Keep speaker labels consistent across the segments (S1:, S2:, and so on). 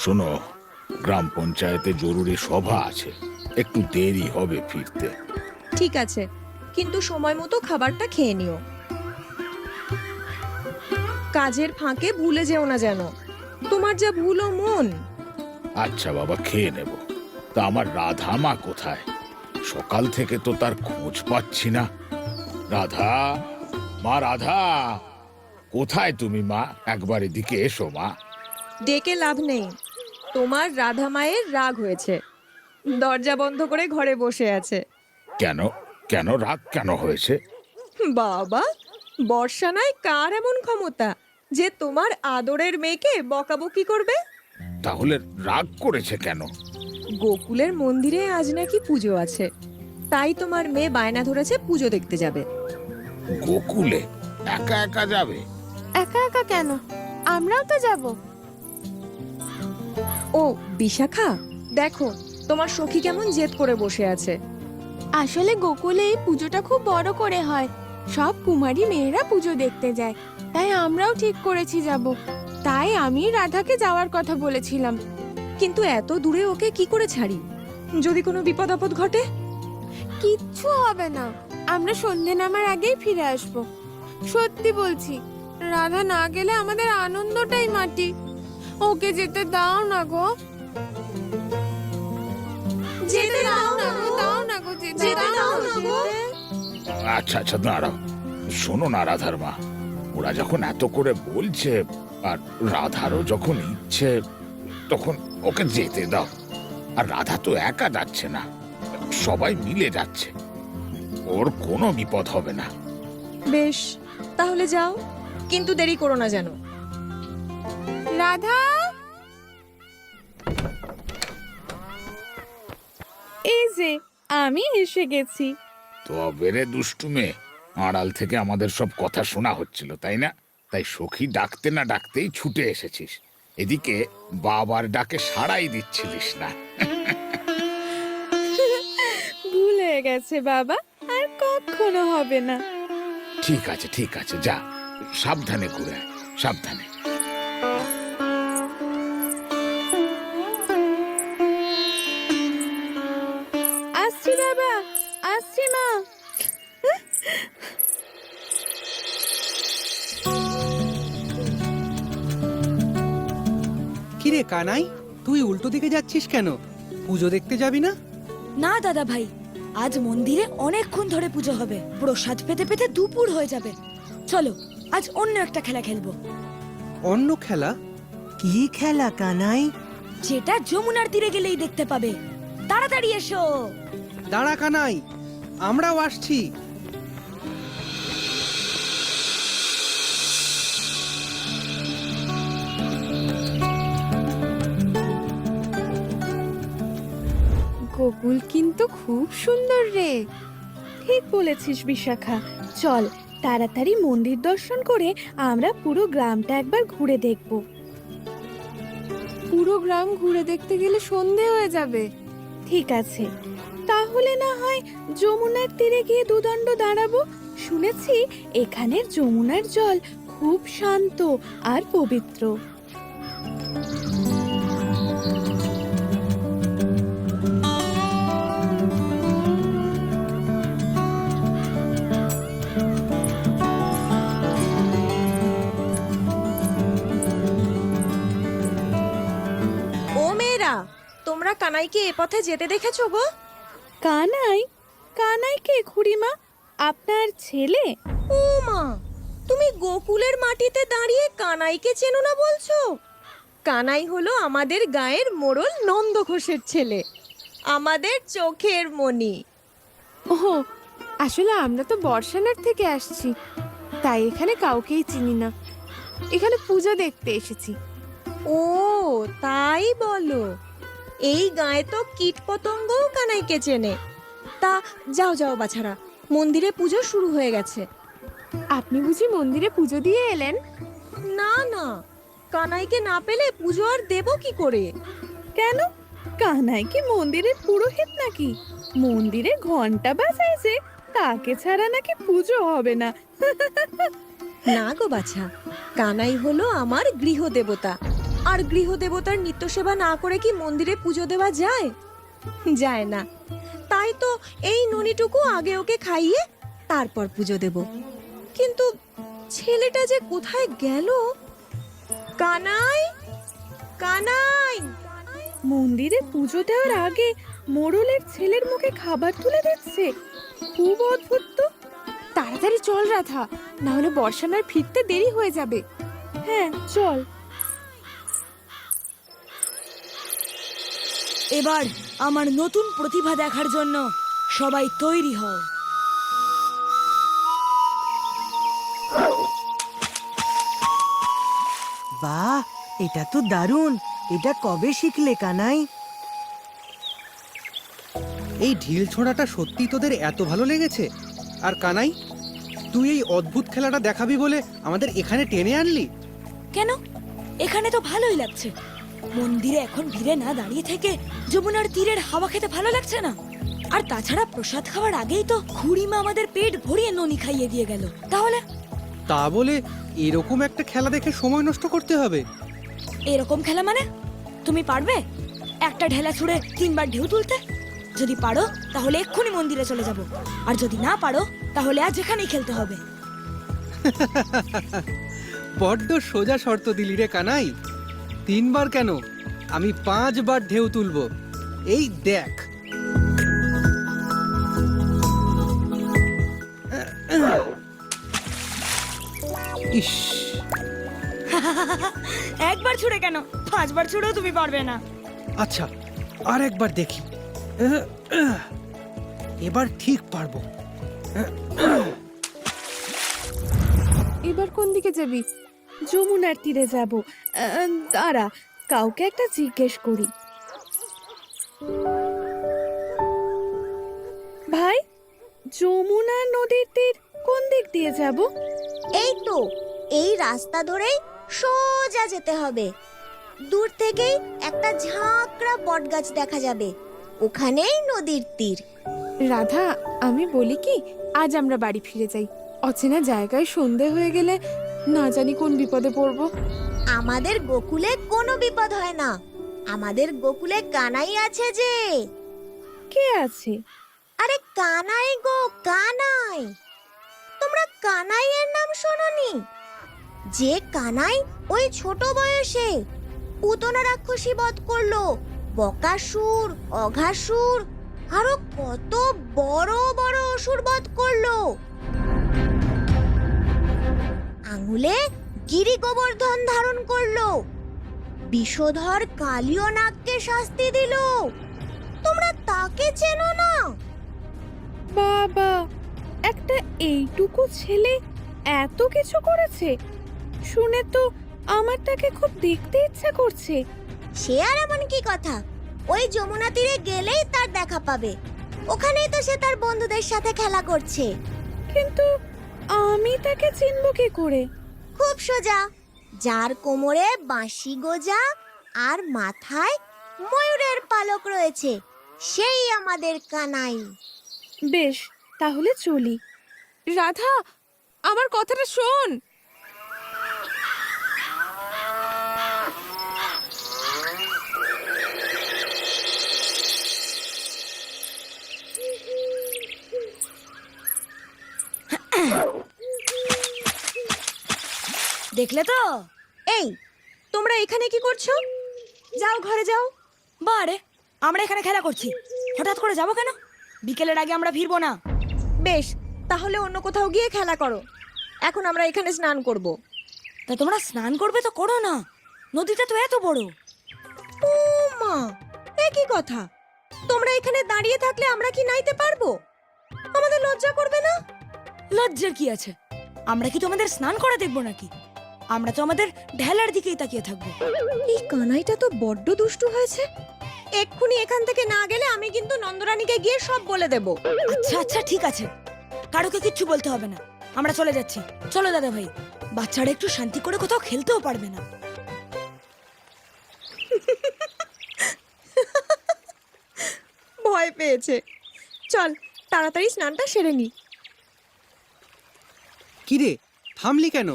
S1: শোনো, গ্রাম পঞ্চায়েতে জরুরি সভা আছে, একটু দেরি হবে ফিরতে।
S2: ঠিক আছে, কিন্তু সময় মতো খাবারটা খেয়ে নিও। কাজের ফাঁকে ভুলে যেও না যেন। তোমার যা ভুলো মন।
S1: আচ্ছা বাবা, খেয়ে নেব। তা আমার রাধা মা কোথায়? সকাল থেকে তো তার খোঁজ পাচ্ছি না। রাধা, মা রাধা, কোথায় তুমি মা? একবার এদিকে এসো মা।
S2: ডেকে লাভ নেই, তোমার রাধা মায়ের রাগ হয়েছে, দরজা বন্ধ করে ঘরে বসে আছে।
S1: কেন? কেন রাগ কেন হয়েছে?
S2: বাবা, বর্ষানায় কার এমন ক্ষমতা যে তোমার আদরের মেয়েকে বকাবকি করবে?
S1: তাহলে রাগ করেছে কেন?
S2: গোকুলের মন্দিরে আজ নাকি পুজো আছে, তাই তোমার মেয়ে বায়না ধরেছে পুজো দেখতে যাবে।
S1: গোকুলে একা একা যাবে?
S3: একা একা কেন? আমরাও তো যাব।
S2: ও বিশাখা, দেখো তোমার সখী কেমন জেদ করে বসে আছে।
S3: আসলে গোকুলে এই পুজোটা খুব বড় করে হয়, সব কুমারী মেয়েরা পুজো দেখতে যায়, তাই আমরাও ঠিক করেছি যাব। তাই আমি রাধাকে যাওয়ার কথা বলেছিলাম।
S2: কিন্তু এত দূরে ওকে কি করে ছাড়ি? যদি কোনো বিপদ আপদ ঘটে?
S3: কিচ্ছু হবে না, আমরা সন্ধে নামার আগেই ফিরে আসব। সত্যি বলছি, রাধা না গেলে আমাদের আনন্দটাই মাটি। ওকে যেতে দাও না গো, যেতে দাও না গো, দাও না গো, যেতে দাও না গো।
S1: আচ্ছা আচ্ছা, দাঁড়াও। শোনো না রাধার মা, ওরা যখন এত করে বলছে আর রাধারও যখন ইচ্ছে, তখন ওকে যেতে দাও। আর রাধা তো একা যাচ্ছে না, সবাই মিলে যাচ্ছে, ওর কোনো বিপদ হবে না।
S2: বেশ, তাহলে যাও, কিন্তু দেরি করো না যেন।
S3: রাধা, এই যে আমি এসে গেছি।
S1: তবে রে দুষ্টু মেয়ে, আড়াল থেকে আমাদের সব কথা শোনা হচ্ছিল, তাই না? তাই সখী ডাকতে না ডাকতেই ছুটে এসেছিস। এদিকে বাবার ডাকে সাড়াই দিচ্ছিলিস না।
S3: ভুল হয়ে গেছে বাবা, আর কখনো হবে না।
S1: ঠিক আছে ঠিক আছে, যা, সাবধানে ঘুরে আয়, সাবধানে।
S3: আসছি বাবা, আসছি মা।
S4: কিরে কানাই, তুই উল্টো দিকে যাচ্ছিস কেন? পুজো দেখতে যাবি না?
S5: না দাদা ভাই, আজ মন্দিরে অনেকক্ষণ ধরে পুজো হবে, প্রসাদ পেতে পেতে দুপুর হয়ে যাবে। চলো আজ অন্য একটা খেলা খেলবো।
S4: অন্য খেলা?
S6: কি খেলা কানাই?
S5: যেটা যমুনার তীরে গেলেই দেখতে পাবে। তাড়াতাড়ি এসো।
S4: দাঁড়া কানাই, আমরাও আসছি।
S3: গোকুল কিন্তু খুব সুন্দর রে। ঠিক বলেছিস বিশাখা, চল তাড়াতাড়ি মন্দির দর্শন করে আমরা পুরো গ্রামটা একবার ঘুরে দেখব। পুরো গ্রাম ঘুরে দেখতে গেলে সন্ধে হয়ে যাবে। ঠিক আছে, তাহলে না হয় যমুনার তীরে গিয়ে দুদণ্ড দাঁড়াবো। শুনেছি এখানের যমুনার জল খুব শান্ত আর পবিত্র।
S2: ও মেয়েরা, তোমরা কানাইকে এ পথে যেতে দেখেছো গো?
S3: কানাই? কানাই কে খুড়িমা? আপনার ছেলে?
S2: ও মা, তুমি গোকুলের মাটিতে দাঁড়িয়ে কানাইকে চেনো না বলছো? কানাই হলো আমাদের গায়ের মোড়ল নন্দ ঘোষের ছেলে, আমাদের চোখের মণি।
S3: ওহো, আসলে আমরা তো বর্ষানার থেকে আসছি, তাই এখানে কাউকেই চিনি না। এখানে পুজো দেখতে এসেছি।
S2: ও তাই বলো, এই গায়ে তো কীট পতঙ্গও কানাইকে চেনে। তা যাও যাও বাছারা, মন্দিরে পুজো শুরু হয়ে গেছে।
S3: আপনি বুঝি মন্দিরে পুজো দিয়ে এলেন?
S2: না না, কানাইকে না পেলে পুজো আর দেবো কি করে?
S3: কেন? কানাই কি মন্দিরের পুরোহিত নাকি? মন্দিরে ঘন্টা বাজাইছে, তাকে ছাড়া নাকি পুজো হবে না।
S2: না গো বাছা, কানাই হলো আমার গৃহদেবতা, আর গৃহদেবতার নিত্য সেবা না করে কি মন্দিরে পুজো দেওয়া যায়? যায় না। তাই তো এই ননিটুকু আগে ওকে খাইয়ে তারপর পুজো দেব। কিন্তু ছেলেটা যে কোথায় গেল? কানাই, কানাই!
S3: মন্দিরে পুজো দেওয়ার আগে মোড়লের ছেলের মুখে খাবার তুলে দিচ্ছে, খুব অদ্ভুত তো। তাড়াতাড়ি চল রাধা, না হলে বর্ষানার ফিরতে দেরি হয়ে যাবে। হ্যাঁ চল।
S5: এবার আমার নতুন প্রতিভা দেখার জন্য সবাই তৈরি হও।
S6: বাহ, এটা তো দারুণ। এটা কবে শিখলে কানাই?
S4: এই ঢিল ছোঁড়াটা সত্যি তোদের এত ভালো লেগেছে? আর কানাই, তুই এই অদ্ভুত খেলাটা দেখাবি বলে আমাদের এখানে টেনে আনলি?
S5: কেন? এখানে তো ভালোই লাগছে। মন্দিরে এখন ভিড়ে না দাঁড়িয়ে থেকে যমুনার তীরের হাওয়া খেতে ভালো লাগছে না? আর তাছাড়া প্রসাদ খাওয়ার আগেই তো খুড়িমা আমাদের পেট ভরিয়ে ননি খাইয়ে দিয়ে গেল। তাহলে
S4: তা বলে এরকম একটা খেলা দেখে সময় নষ্ট করতে হবে?
S5: এরকম খেলা মানে? তুমি পারবে একটা ঢেলা ছুঁড়ে 3 বার ঢেউ তুলতে? যদি পারো তাহলে এক্ষুনি মন্দিরে চলে যাব, আর যদি না পারো তাহলে আজ এখানেই খেলতে হবে।
S4: বড্ড সোজা শর্ত দিলি রে কানাই। 3 বার কেন, আমি 5 বার ঢেউ তুলবো। এই দেখ। ইস,
S5: একবার ছুঁড়ে কেন, 5 বার ছুঁড়েও তুমি পারবে না।
S4: আচ্ছা আর একবার দেখি। এবার ঠিক পারবো।
S3: এবার কোন দিকে যাবি? যমুনার তীরে যাব। দাঁড়া, কাউকে একটা জিজ্ঞেস করি। ভাই, যমুনা নদীর তীর কোন দিক দিয়ে যাব?
S2: এই তো, এই রাস্তা ধরেই সোজা যেতে হবে। দূর থেকেই একটা ঝাঁকড়া বটগাছ দেখা যাবে, ওখানেই নদীর তীর।
S3: রাধা, আমি বলি কি, আজ আমরা বাড়ি ফিরে যাই। অচেনা জায়গায় সন্ধে হয়ে গেলে না জানি কোন বিপদে পড়বো।
S2: আমাদের গোকুলে কোনো বিপদ হয় না। আমাদের গোকুলে কানাই আছে যে।
S3: কে আছে?
S2: আরে কানাই গো, কানাই! তোমরা কানাইয়ের নাম শোনোনি? যে কানাই ওই ছোট বয়সে পুতনা রাক্ষসী বধ করলো, বকাসুর, অঘাসুর, আরো কত বড় বড় অসুর বধ করলো। আঙুলে গিরি গোবর্ধন ধারণ করলো, বিষধর কালীয় নাগকে শাস্তি দিল। তোমরা তাকে চেনো না?
S3: বাবা, একটা এইটুকু ছেলে এত কিছু করেছে? শুনে তো আমার তাকে খুব দেখতে ইচ্ছা করছে।
S2: সে আর এমন কি কথা, ওই যমুনা তীরে গেলেই তার দেখা পাবে। ওখানেই তো সে তার বন্ধুদের সাথে খেলা করছে।
S3: কিন্তু আমি তাকে চিনব কি করে?
S2: খুব সোজা, যার কোমরে বাঁশি গোজা আর মাথায় ময়ূরের পালক রয়েছে, সেই আমাদের কানাই।
S3: বেশ, তাহলে চলি। রাধা, আমার কথাটা শোন।
S5: দেখলে তো?
S2: এই, তোমরা এখানে কি করছো? যাও, ঘরে যাও।
S5: বারে, আমরা এখানে খেলা করছি, হঠাৎ করে যাবো কেন? বিকেলের আগে আমরা ফিরবো না।
S2: বেশ, তাহলে অন্য কোথাও গিয়ে খেলা করো। এখন আমরা এখানে স্নান করব।
S5: তা তোমরা স্নান করবে তো করো না, নদীটা তো এত বড়।
S2: ও মা, একই কথা। তোমরা এখানে দাঁড়িয়ে থাকলে আমরা কি নাইতে পারবো? আমাদের লজ্জা করবে না?
S5: লজ্জার কি আছে? আমরা কি তোমাদের স্নান করা দেখবো নাকি? আমরা তো আমাদের ঢেলার দিকেই তাকিয়ে থাকবো।
S2: এই কানাইটা তো বড্ড দুষ্টু হয়েছে। এক্ষুনি এখান থেকে না গেলে আমি কিন্তু নন্দরানীকে গিয়ে সব বলে দেব।
S5: আচ্ছা আচ্ছা, ঠিক আছে, কারোকে কিচ্ছু বলতে হবে না, আমরা চলে যাচ্ছি। চলো দাদা ভাই, বাচ্চারা একটু শান্তি করে কোথাও খেলতেও পারবে না।
S2: ভয় পেয়েছে। চল, তাড়াতাড়ি স্নানটা সেরে নি।
S4: কিরে, থামলি কেন?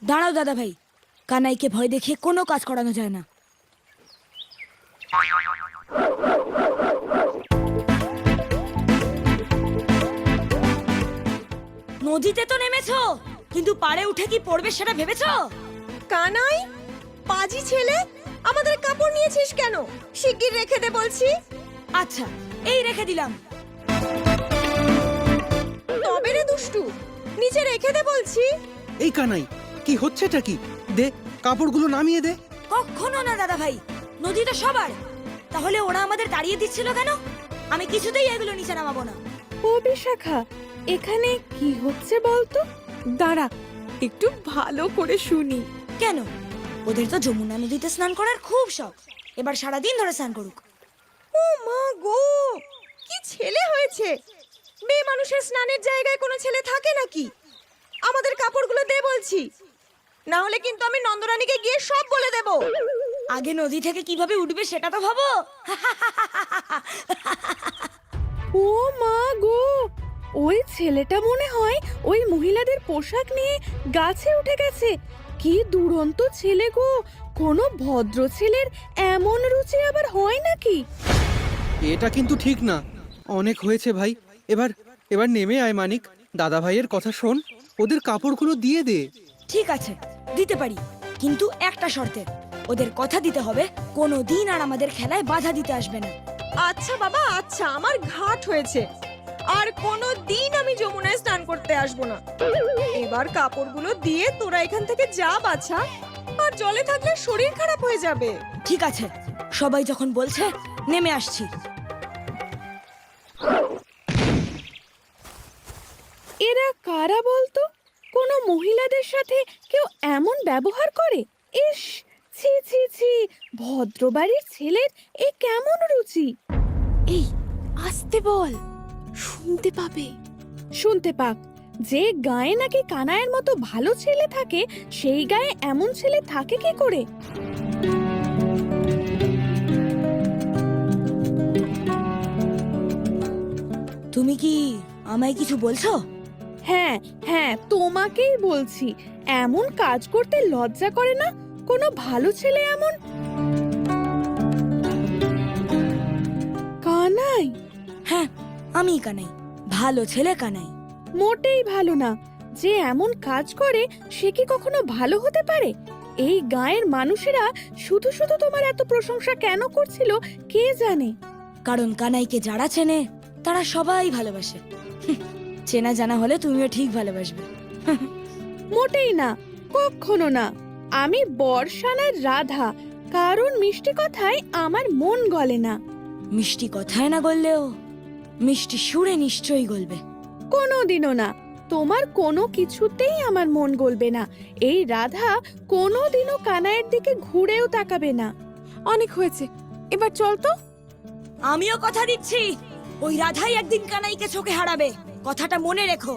S5: দাঁড়াও দাদা ভাই, কানাইকে ভয় দেখিয়ে কোনো কাজ করানো যায় না। নদীতে তো নেমেছো, কিন্তু পাড়ে উঠে কি পড়বে সেটা ভেবেছো?
S2: কানাই, পাজি ছেলে, আমাদের কাপড় নিয়েছিস কেন? শিগগির রেখে দে বলছি।
S5: আচ্ছা, এই রেখে দিলাম।
S2: তবে রে দুষ্টু, নিচে রেখে দে বলছি।
S4: এই কানাই, কি হচ্ছেটা কি? দে, কাপড়গুলো নামিয়ে দে।
S5: কখনো না দাদা ভাই, নদী তো সবার। তাহলে ওরা আমাদের তাড়িয়ে দিচ্ছিল কেন? আমি কিছুতেই এগুলো নিচে নামাবো না।
S3: ও বিশাখা, এখানে কি হচ্ছে বলতো? দাঁড়া, একটু ভালো করে শুনি।
S5: কেন? ওদের তো যমুনা নদীতে স্নান করার খুব শখ। এবার সারাদিন ধরে স্নান করুক।
S2: ও মা গো, কি ছেলে হয়েছে! মেয়ে মানুষের স্নানের জায়গায় কোনো ছেলে থাকে নাকি? আমাদের কাপড়গুলো দে বলছি, না হলে কিন্তু আমি নন্দরানীকে গিয়ে সব বলে দেব।
S5: আগে নদী থেকে কিভাবে উঠবে সেটা তো ভাবো।
S3: ও মা গো, ওই ছেলেটা মনে হয় ওই মহিলাদের পোশাক নিয়ে গাছে উঠে গেছে। কি দুরন্ত ছেলে গো! কোনো ভদ্র ছেলের এমন রুচি আবার হয় নাকি?
S4: এটা কিন্তু ঠিক না। অনেক হয়েছে ভাই, এবার এবার নেমে আয় মানিক। দাদা ভাইয়ের কথা শোন, ওদের কাপড়গুলো দিয়ে দে।
S5: ঠিক আছে, দিতে পারি, কিন্তু একটা শর্তে। ওদের কথা দিতে হবে কোনো দিন আর আমাদের খেলায় বাধা দিতে আসবে না।
S2: আচ্ছা বাবা, আচ্ছা, আমার ঘাট হয়েছে। আর কোনো দিন আমি যমুনায় স্নান করতে আসবো না। এবার কাপড়গুলো দিয়ে তোরা এখান থেকে যা বাছা। আর জলে থাকলে শরীর খারাপ হয়ে যাবে।
S5: ঠিক আছে, সবাই যখন বলছে নেমে আসছি।
S3: এরা কারা বলতো? কোনো মহিলাদের সাথে কেউ এমন ব্যবহার করে? ইস, ছি ছি ছি, ভদ্রবাড়ির ছেলের এ কেমন রুচি! এই, আস্তে বল, শুনতে পাবে। শুনতে পাক। যে গায়ে নাকি কানাইয়ের মতো ভালো ছেলে থাকে, সেই গায়ে এমন ছেলে থাকে কি করে?
S5: তুমি কি আমায় কিছু বলছো?
S3: হ্যাঁ হ্যাঁ, তোমাকেই বলছি। এমন কাজ করতে লজ্জা করে না কোনো ভালো ছেলে এমন? কানাই?
S5: হ্যাঁ, আমি কানাই, ভালো ছেলে কানাই।
S3: মোটেই ভালো না। যে এমন কাজ করে সে কি কখনো ভালো হতে পারে? এই গায়ের মানুষেরা শুধু শুধু তোমার এত প্রশংসা কেন করছিল কে জানে?
S5: কারণ কানাইকে যারা চেনে তারা সবাই ভালোবাসে। চেনা জানা হলে তুমিও ঠিক ভালোবাসবে।
S3: মোটেই না, কখনো না। আমি বর্ষানার রাধা, কারণ মিষ্টি কথায় আমার মন গলে না।
S5: মিষ্টি কথায় না গললেও মিষ্টি সুরে নিশ্চয়ই গলবে।
S3: কোনোদিনও না। তোমার কোনো কিছুতেই আমার মন গলবে না। এই রাধা কোনোদিনও কানাইয়ের দিকে ঘুরেও তাকাবে না। অনেক হয়েছে, এবার চল তো।
S5: আমিও কথা দিচ্ছি, ওই রাধাই একদিন কানাইকে চোখে হারাবে। কথাটা মনে রেখো।